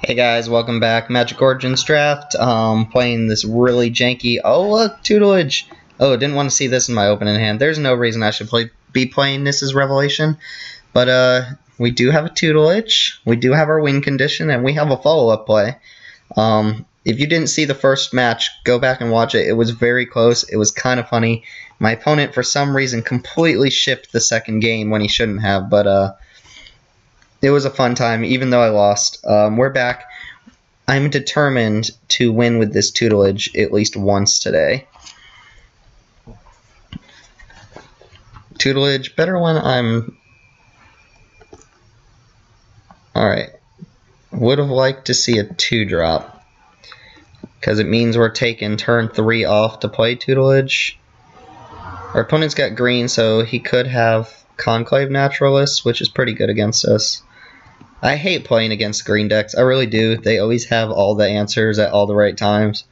Hey guys, welcome back. Magic Origins Draft. Playing this really janky. Oh look, tutelage. Oh, didn't want to see this in my opening hand. There's no reason I should be playing this as Revelation, but we do have a tutelage. We do have our win condition, and we have a follow-up play. If you didn't see the first match, go back and watch it. It was very close. It was kind of funny. My opponent, for some reason, completely shipped the second game when he shouldn't have, but it was a fun time, even though I lost. We're back. I'm determined to win with this tutelage at least once today. Tutelage, better when I'm... Alright. Would have liked to see a 2-drop, because it means we're taking turn 3 off to play tutelage. Our opponent's got green, so he could have Conclave Naturalist, which is pretty good against us. I hate playing against green decks. I really do. They always have all the answers at all the right times.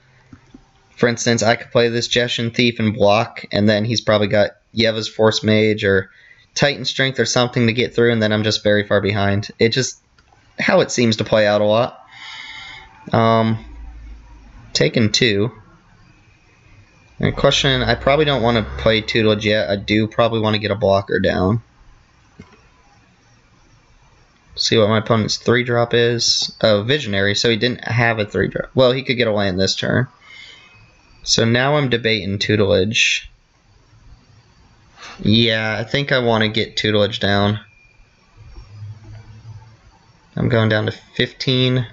For instance, I could play this Jeshin Thief and block, and then he's probably got Yeva's Force Mage or Titan Strength or something to get through, and then I'm just very far behind. It just how it seems to play out a lot. Taking 2. And question, I probably don't want to play tutelage yet. I do probably want to get a blocker down. See what my opponent's 3-drop is. Oh, Visionary, so he didn't have a 3-drop. Well, he could get a land this turn. So now I'm debating tutelage. Yeah, I think I want to get tutelage down. I'm going down to 15.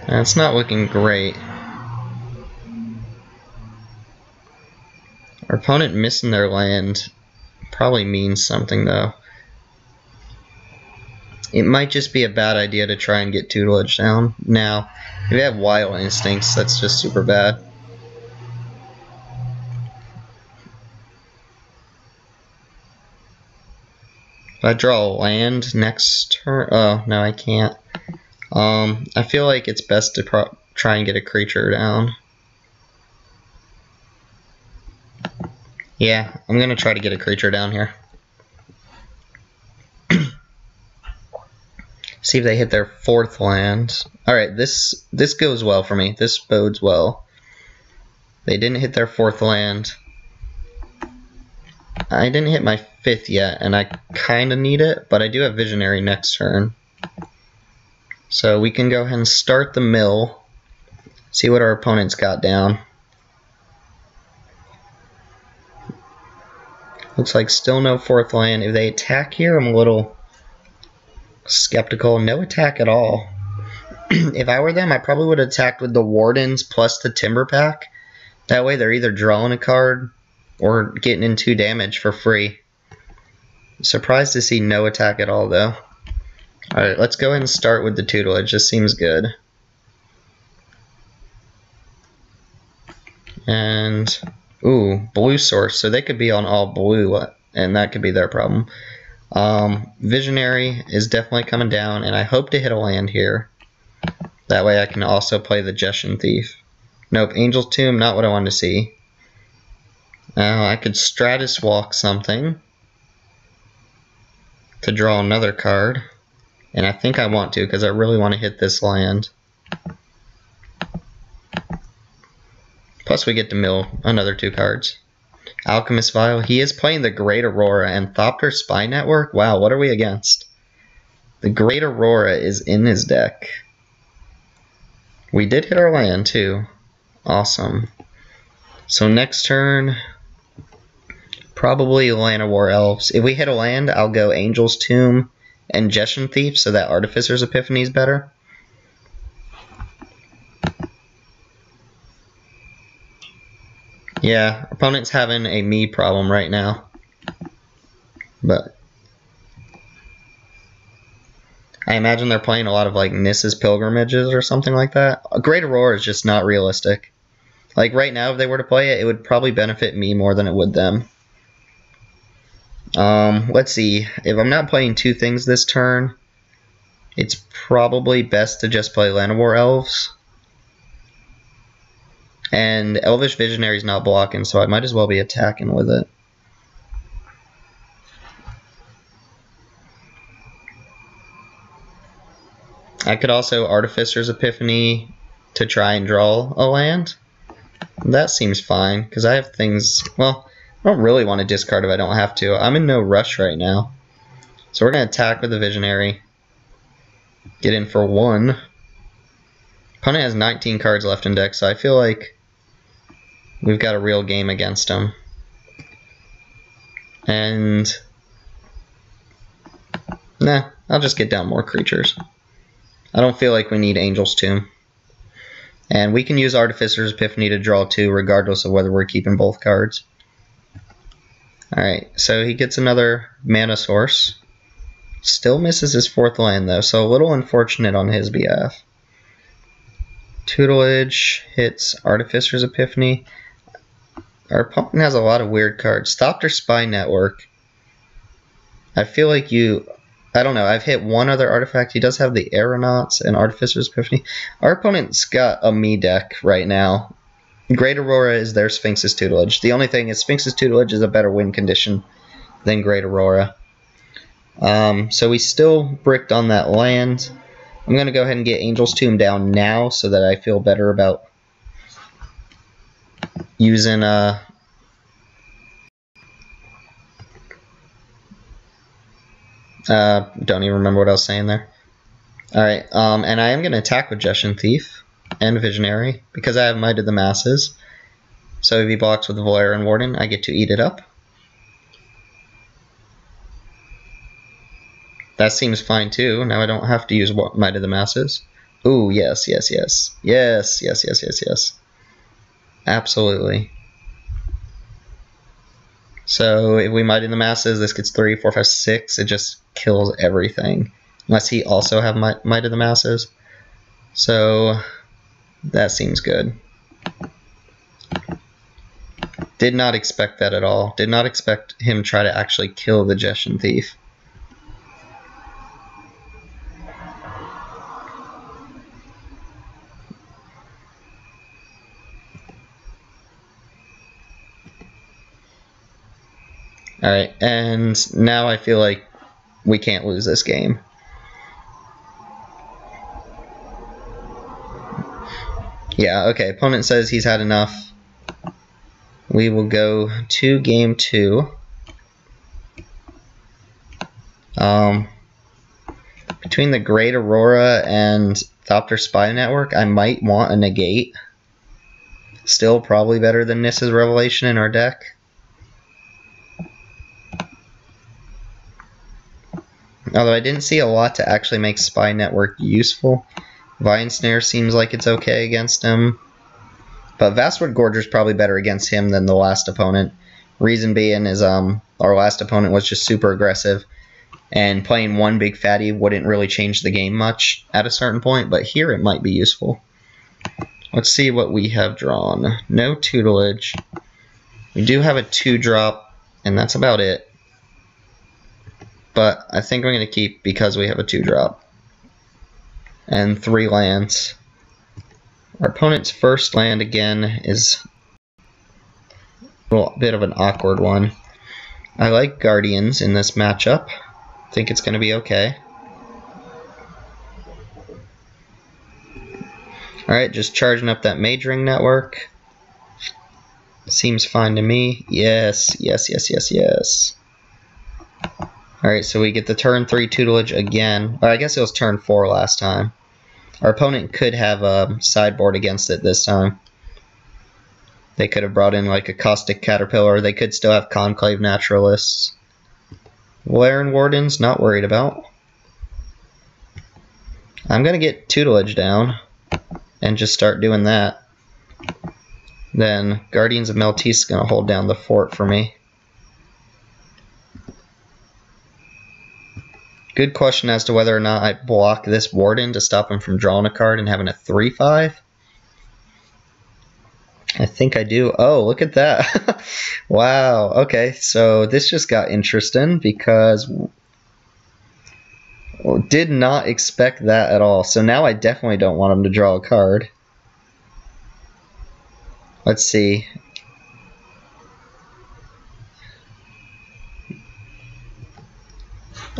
And it's not looking great. Our opponent missing their land probably means something, though. It might just be a bad idea to try and get tutelage down. Now, if you have Wild Instincts, that's just super bad. If I draw a land next turn... Oh, no, I can't. I feel like it's best to try and get a creature down. Yeah, I'm going to try to get a creature down here. See if they hit their 4th land. Alright, this goes well for me. This bodes well. They didn't hit their 4th land. I didn't hit my 5th yet, and I kind of need it, but I do have Visionary next turn. So we can go ahead and start the mill. See what our opponent's got down. Looks like still no 4th land. If they attack here, I'm a little skeptical. No attack at all. If I were them, I probably would have attacked with the Wardens plus the Timber Pack. That way they're either drawing a card or getting in 2 damage for free. Surprised to see no attack at all, though. Alright, let's go ahead and start with the tutelage. This seems good. And... ooh, blue source. So they could be on all blue, and that could be their problem. Visionary is definitely coming down, and I hope to hit a land here. That way I can also play the Jeshin Thief. Nope, Angel's Tomb, not what I wanted to see. I could Stratus Walk something to draw another card. And I think I want to, because I really want to hit this land. Plus we get to mill another 2 cards. Alchemist Vial. He is playing the Great Aurora and Thopter Spy Network. Wow, what are we against? The Great Aurora is in his deck. We did hit our land too. Awesome. So next turn, probably Llanowar Elves. If we hit a land, I'll go Angel's Tomb and Jeshin Thief so that Artificer's Epiphany is better. Yeah, opponent's having a me problem right now. But I imagine they're playing a lot of like Nissa's Pilgrimages or something like that. A Great Aurora is just not realistic. Like right now, if they were to play it, it would probably benefit me more than it would them. Let's see. If I'm not playing 2 things this turn, it's probably best to just play Llanowar Elves. And Elvish Visionary's not blocking, so I might as well be attacking with it. I could also Artificer's Epiphany to try and draw a land. That seems fine, because I have things... Well, I don't really want to discard if I don't have to. I'm in no rush right now. So we're going to attack with the Visionary. Get in for 1. Opponent has 19 cards left in deck, so I feel like we've got a real game against him. And... Nah, I'll just get down more creatures. I don't feel like we need Angel's Tomb. And we can use Artificer's Epiphany to draw 2, regardless of whether we're keeping both cards. Alright, so he gets another mana source. Still misses his 4th land, though, so a little unfortunate on his behalf. Tutelage hits Artificer's Epiphany. Our opponent has a lot of weird cards. Thopter Spy Network. I feel like I don't know, I've hit one other artifact. He does have the Aeronauts and Artificer's Epiphany. Our opponent's got a me deck right now. Great Aurora is their Sphinx's Tutelage. The only thing is Sphinx's Tutelage is a better win condition than Great Aurora. So we still bricked on that land. I'm going to go ahead and get Angel's Tomb down now so that I feel better about using... Don't even remember what I was saying there. Alright, and I am going to attack with Jeshan Thief and Visionary because I have Might of the Masses. So if he blocks with the Valerian Warden, I get to eat it up. That seems fine too. Now I don't have to use Might of the Masses. Ooh, yes, yes, yes. Yes, yes, yes, yes, yes. Absolutely. So if we Might of the Masses, this gets 3, 4, 5, 6. It just kills everything. Unless he also have Might of the Masses. So that seems good. Did not expect that at all. Did not expect him try to actually kill the Jeshan Thief. Alright, and now I feel like we can't lose this game. Yeah, okay, opponent says he's had enough. We will go to game 2. Between the Great Aurora and Thopter Spy Network, I might want a negate. Still probably better than Nissa's Revelation in our deck. Although I didn't see a lot to actually make Spy Network useful. Vine Snare seems like it's okay against him. But Vastwood Gorger is probably better against him than the last opponent. Reason being is our last opponent was just super aggressive. And playing one big fatty wouldn't really change the game much at a certain point. But here it might be useful. Let's see what we have drawn. No Tutelage. We do have a 2-drop. And that's about it. But I think we're going to keep because we have a 2-drop. And 3 lands. Our opponent's first land, again, is a little bit of an awkward one. I like Guardians in this matchup. I think it's going to be okay. Alright, just charging up that Mage Ring Network. Seems fine to me. Yes, yes, yes, yes, yes. Alright, so we get the turn 3 Tutelage again. Or I guess it was turn 4 last time. Our opponent could have a sideboard against it this time. They could have brought in like a Caustic Caterpillar. They could still have Conclave Naturalists. Valerian Wardens, not worried about. I'm going to get Tutelage down and just start doing that. Then Guardians of Meltease is going to hold down the fort for me. Good question as to whether or not I block this Warden to stop him from drawing a card and having a 3/5. I think I do. Oh, look at that. Wow. Okay, so this just got interesting because did not expect that at all. So now I definitely don't want him to draw a card. Let's see.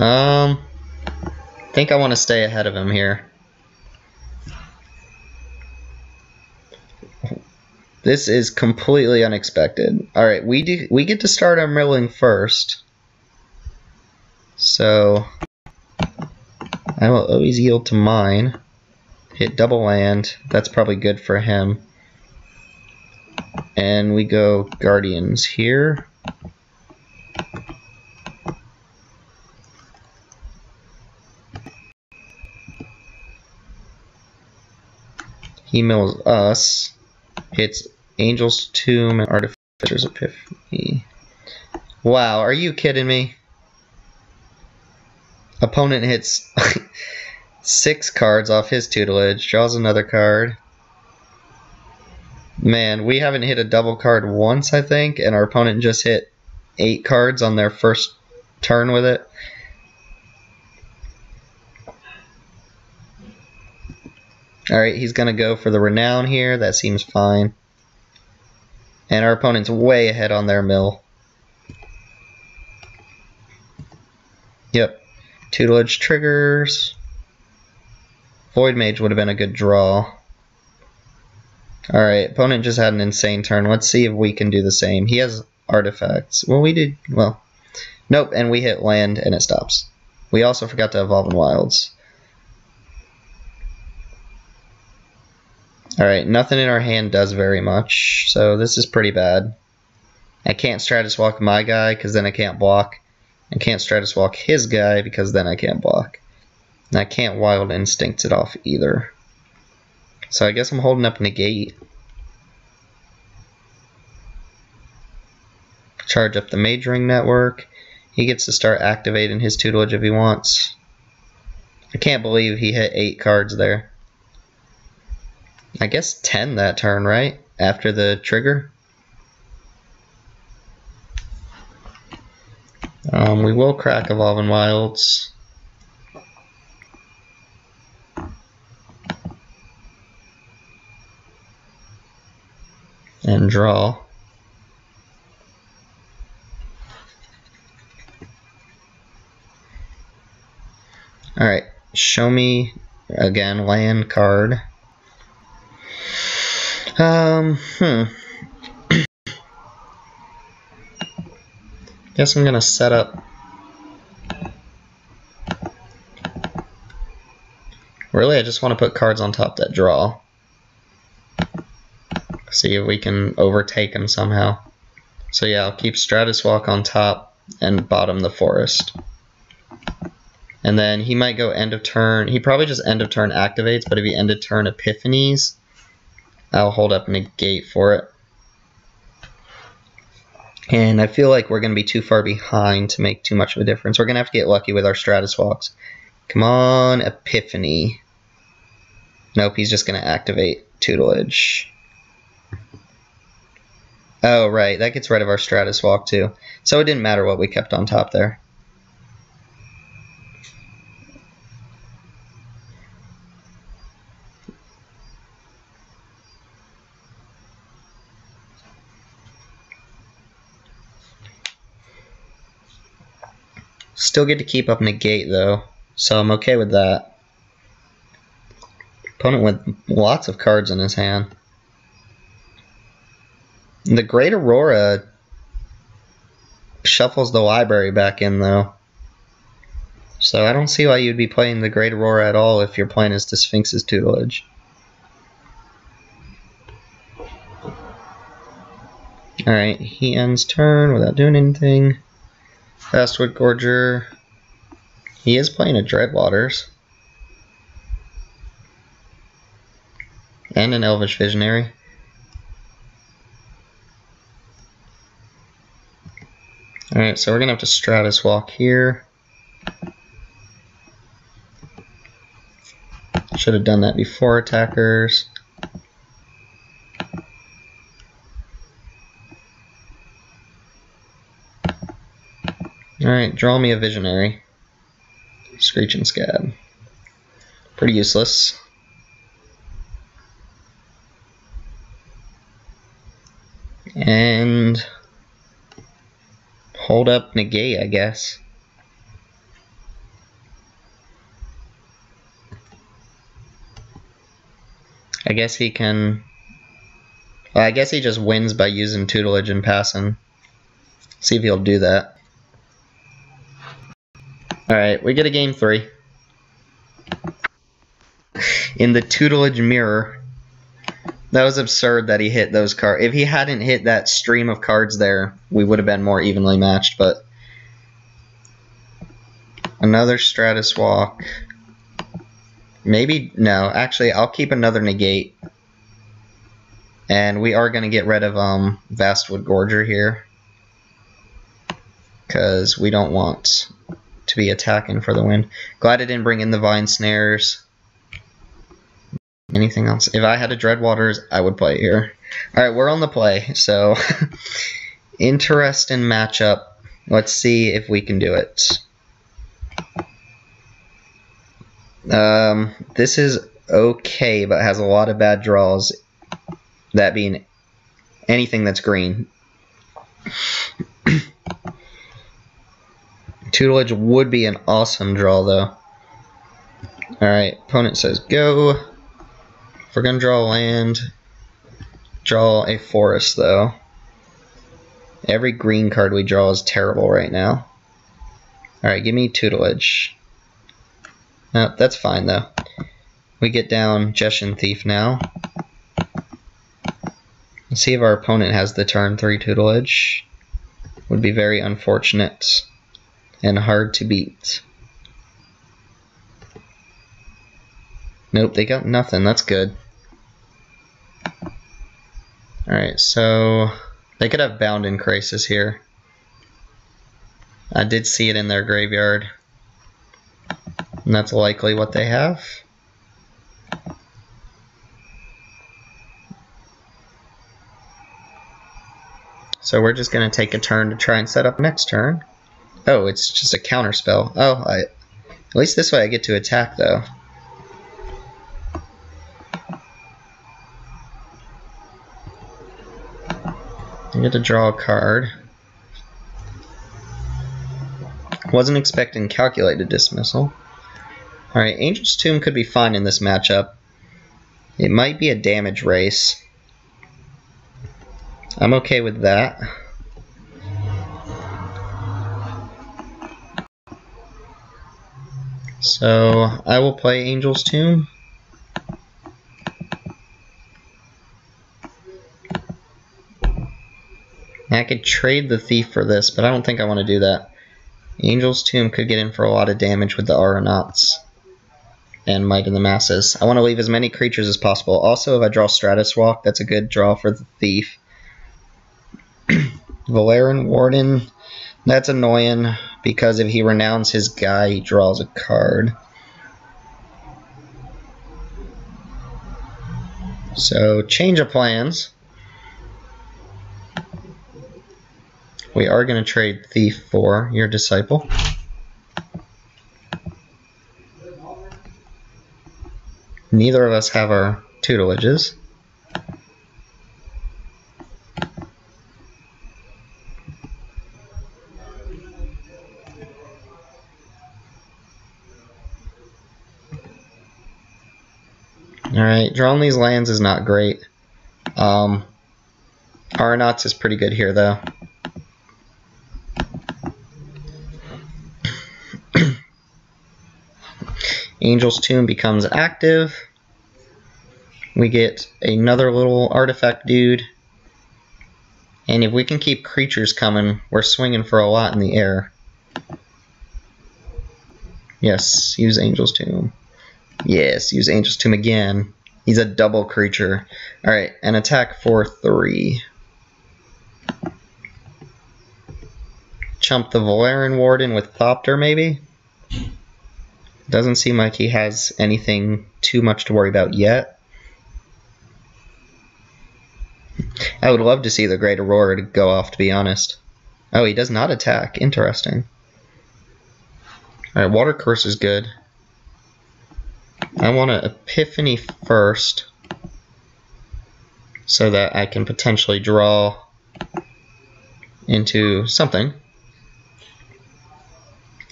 I think I want to stay ahead of him here. This is completely unexpected. Alright, we get to start our milling first. So I will always yield to mine. Hit double land. That's probably good for him. And we go Guardians here. He mills us. Hits Angel's Tomb and Artificer's Epiphany. Wow, are you kidding me? Opponent hits 6 cards off his tutelage, draws another card. Man, we haven't hit a double card once, I think, and our opponent just hit 8 cards on their first turn with it. Alright, he's going to go for the Renown here. That seems fine. And our opponent's way ahead on their mill. Yep. Tutelage triggers. Void Mage would have been a good draw. Alright, opponent just had an insane turn. Let's see if we can do the same. He has artifacts. Well, we did. Well, nope, and we hit land and it stops. We also forgot to evolve in wilds. Alright, nothing in our hand does very much, so this is pretty bad. I can't Stratus Walk my guy because then I can't block. I can't Stratus Walk his guy because then I can't block. And I can't Wild Instinct it off either. So I guess I'm holding up Negate. Charge up the Majoring Network. He gets to start activating his tutelage if he wants. I can't believe he hit 8 cards there. I guess 10 that turn, right? After the trigger. We will crack Evolving Wilds. And draw. Alright, show me again land card. Guess I'm gonna set up. Really, I just want to put cards on top that draw. See if we can overtake him somehow. So yeah, I'll keep Stratus Walk on top and bottom the forest. And then he might go end of turn. He probably just end of turn activates, but if he end of turn Epiphanies, I'll hold up Negate for it. And I feel like we're going to be too far behind to make too much of a difference. We're going to have to get lucky with our Stratus Walks. Come on, Epiphany. Nope, he's just going to activate Tutelage. Oh, right, that gets rid of our Stratus Walk too. So it didn't matter what we kept on top there. Still get to keep up Negate though, so I'm okay with that. Opponent with lots of cards in his hand. The Great Aurora shuffles the library back in though. So I don't see why you'd be playing the Great Aurora at all if your plan is to Sphinx's Tutelage. Alright, he ends turn without doing anything. Fastwood Gorger. He is playing a Dreadwaters. And an Elvish Visionary. Alright, so we're going to have to Stratus Walk here. Should have done that before attackers. Alright, draw me a Visionary. Screeching Scab. Pretty useless. And hold up Negate, I guess. I guess he can Well, I guess he just wins by using tutelage and passing. See if he'll do that. Alright, we get a game 3. In the tutelage mirror. That was absurd that he hit those cards. If he hadn't hit that stream of cards there, we would have been more evenly matched, but... Another Stratus Walk. Maybe... No, actually, I'll keep another negate. And we are going to get rid of Vastwood Gorger here. Because we don't want to be attacking for the win. Glad I didn't bring in the Vine Snares. Anything else? If I had a Dreadwaters, I would play here. Alright, we're on the play, so... Interesting matchup. Let's see if we can do it. This is okay, but has a lot of bad draws. That being anything that's green. Tutelage would be an awesome draw, though. Alright, opponent says go. If we're going to draw a land, draw a forest, though. Every green card we draw is terrible right now. Alright, give me tutelage. No, that's fine, though. We get down Jeshin Thief now. Let's see if our opponent has the turn 3 tutelage. Would be very unfortunate and hard to beat. Nope, they got nothing. That's good. Alright, so they could have Bound in Crisis here. I did see it in their graveyard. And that's likely what they have. So we're just going to take a turn to try and set up next turn. Oh, it's just a counter spell. Oh, at least this way I get to attack, though. I get to draw a card. Wasn't expecting Calculated Dismissal. Alright, Angel's Tomb could be fine in this matchup. It might be a damage race. I'm okay with that. So, I will play Angel's Tomb. I could trade the Thief for this, but I don't think I want to do that. Angel's Tomb could get in for a lot of damage with the Aeronauts and Might in the Masses. I want to leave as many creatures as possible. Also, if I draw Stratus Walk, that's a good draw for the Thief. Valerian Warden, that's annoying because if he renounces his guy, he draws a card. So, change of plans. We are going to trade Thief for your Disciple. Neither of us have our tutelages. Alright, drawing these lands is not great. Aeronauts is pretty good here, though. Angel's Tomb becomes active. We get another little artifact dude. And if we can keep creatures coming, we're swinging for a lot in the air. Yes, use Angel's Tomb. Yes, use Angel's Tomb again. He's a double creature. Alright, and attack for 3. Chump the Valerian Warden with Thopter, maybe? Doesn't seem like he has anything too much to worry about yet. I would love to see the Great Aurora to go off, to be honest. Oh, he does not attack. Interesting. Alright, Water Curse is good. I want an Epiphany first, so that I can potentially draw into something.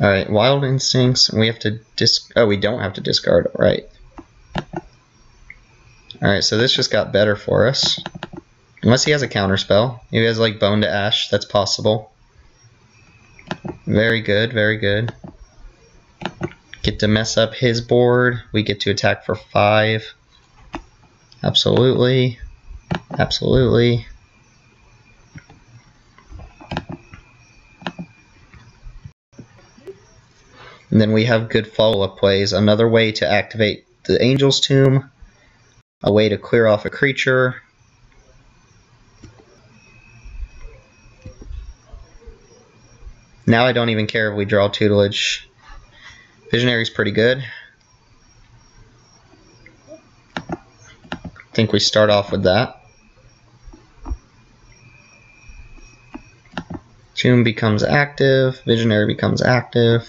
Alright, Wild Instincts, we have to we don't have to discard, right. Alright, so this just got better for us. Unless he has a counterspell. Maybe he has like Bone to Ash. That's possible. Very good, very good. Get to mess up his board. We get to attack for 5. Absolutely. Absolutely. And then we have good follow-up plays. Another way to activate the Angel's Tomb. A way to clear off a creature. Now I don't even care if we draw Tutelage. Visionary's pretty good. I think we start off with that. Tomb becomes active. Visionary becomes active.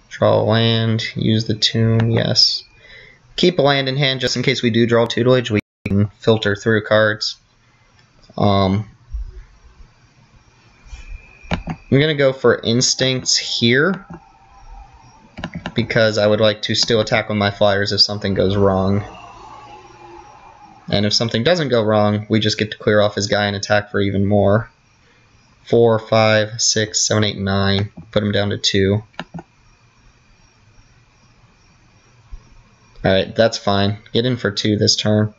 Draw a land. Use the tomb. Yes. Keep a land in hand just in case we do draw Tutelage. We can filter through cards. I'm going to go for Instincts here because I would like to still attack with my flyers if something goes wrong. And if something doesn't go wrong, we just get to clear off his guy and attack for even more. 4, 5, 6, 7, 8, 9. Put him down to 2. Alright, that's fine. Get in for 2 this turn.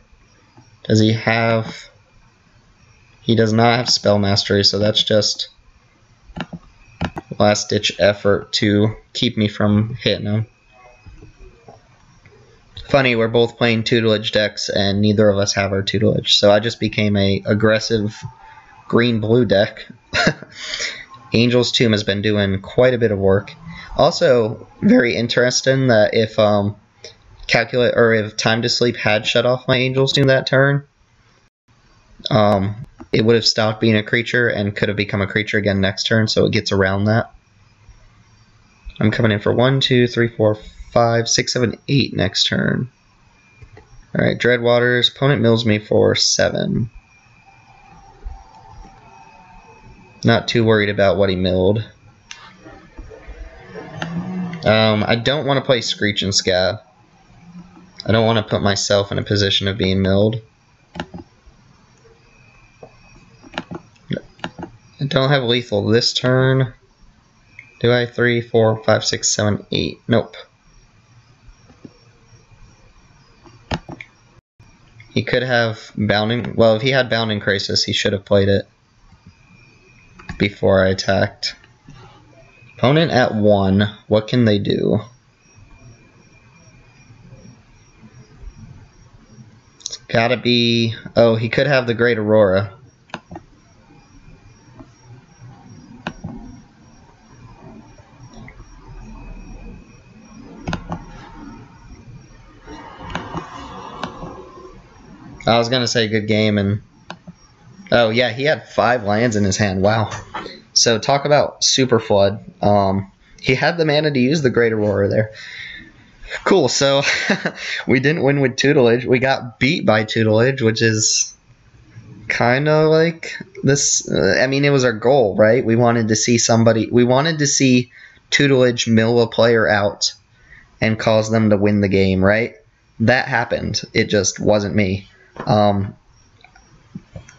Does he have... He does not have Spell Mastery, so that's just last-ditch effort to keep me from hitting him. Funny, we're both playing Tutelage decks, and neither of us have our Tutelage, so I just became a aggressive green-blue deck. Angel's Tomb has been doing quite a bit of work. Also, very interesting that if if Time to Sleep had shut off my Angel's Tomb that turn, it would have stopped being a creature and could have become a creature again next turn, so it gets around that. I'm coming in for 1, 2, 3, 4, 5, 6, 7, 8 next turn. Alright, Dreadwaters. Opponent mills me for 7. Not too worried about what he milled. I don't want to play Screech and Scab. I don't want to put myself in a position of being milled. I don't have lethal this turn. Do I? 3, 4, 5, 6, 7, 8. Nope. He could have Bounding... Well, if he had Bounding Crisis, he should have played it before I attacked. Opponent at 1. What can they do? It's gotta be... Oh, he could have the Great Aurora. I was gonna say good game, and oh yeah, he had 5 lands in his hand. Wow. So talk about Super Flood. He had the mana to use the Great Aurora there. Cool. So we didn't win with Tutelage. We got beat by Tutelage, which is kind of like this. I mean, it was our goal, right? We wanted to see somebody. We wanted to see Tutelage mill a player out and cause them to win the game, right? That happened. It just wasn't me.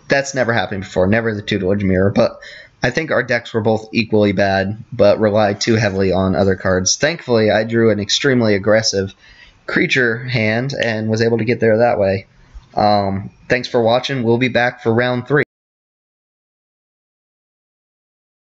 That's never happened before, never the Tutelage mirror, but I think our decks were both equally bad, but relied too heavily on other cards. Thankfully, I drew an extremely aggressive creature hand and was able to get there that way. Thanks for watching. We'll be back for round 3.